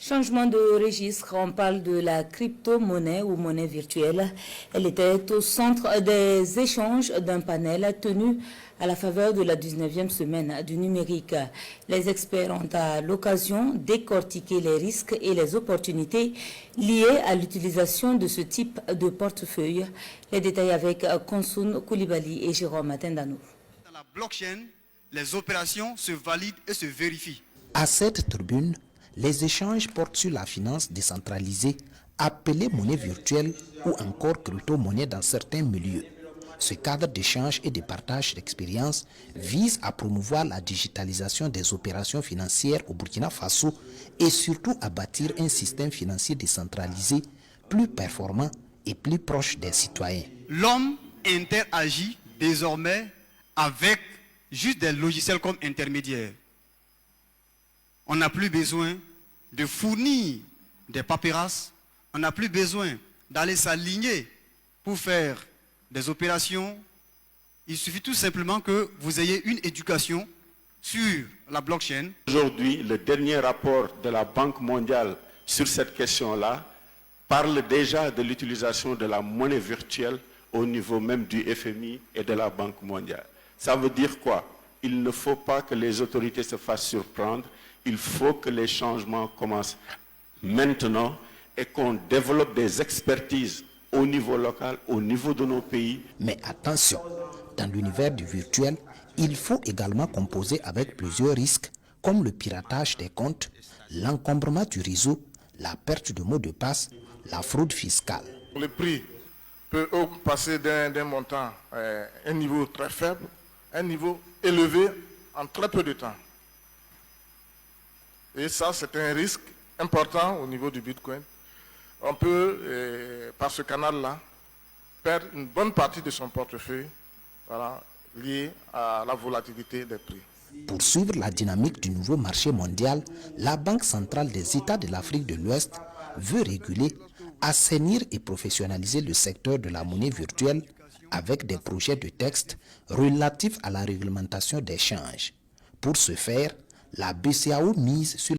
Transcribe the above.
Changement de registre, on parle de la crypto-monnaie ou monnaie virtuelle. Elle était au centre des échanges d'un panel tenu à la faveur de la 19e semaine du numérique. Les experts ont à l'occasion décortiqué les risques et les opportunités liées à l'utilisation de ce type de portefeuille. Les détails avec Konsoun Koulibaly et Jérôme Atendano. Dans la blockchain, les opérations se valident et se vérifient. À cette tribune, les échanges portent sur la finance décentralisée, appelée monnaie virtuelle ou encore crypto-monnaie dans certains milieux. Ce cadre d'échange et de partage d'expériences vise à promouvoir la digitalisation des opérations financières au Burkina Faso et surtout à bâtir un système financier décentralisé plus performant et plus proche des citoyens. L'homme interagit désormais avec juste des logiciels comme intermédiaires. On n'a plus besoin de fournir des paperasses, on n'a plus besoin d'aller s'aligner pour faire des opérations. Il suffit tout simplement que vous ayez une éducation sur la blockchain. Aujourd'hui, le dernier rapport de la Banque mondiale sur cette question-là parle déjà de l'utilisation de la monnaie virtuelle au niveau même du FMI et de la Banque mondiale. Ça veut dire quoi? Il ne faut pas que les autorités se fassent surprendre. Il faut que les changements commencent maintenant et qu'on développe des expertises au niveau local, au niveau de nos pays. Mais attention, dans l'univers du virtuel, il faut également composer avec plusieurs risques comme le piratage des comptes, l'encombrement du réseau, la perte de mots de passe, la fraude fiscale. Le prix peut passer d'un montant à un niveau très faible, à un niveau élevé en très peu de temps. Et ça, c'est un risque important au niveau du Bitcoin. On peut, par ce canal-là, perdre une bonne partie de son portefeuille lié à la volatilité des prix. Pour suivre la dynamique du nouveau marché mondial, la Banque centrale des États de l'Afrique de l'Ouest veut réguler, assainir et professionnaliser le secteur de la monnaie virtuelle avec des projets de texte relatifs à la réglementation des changes. Pour ce faire, la BCEAO mise sur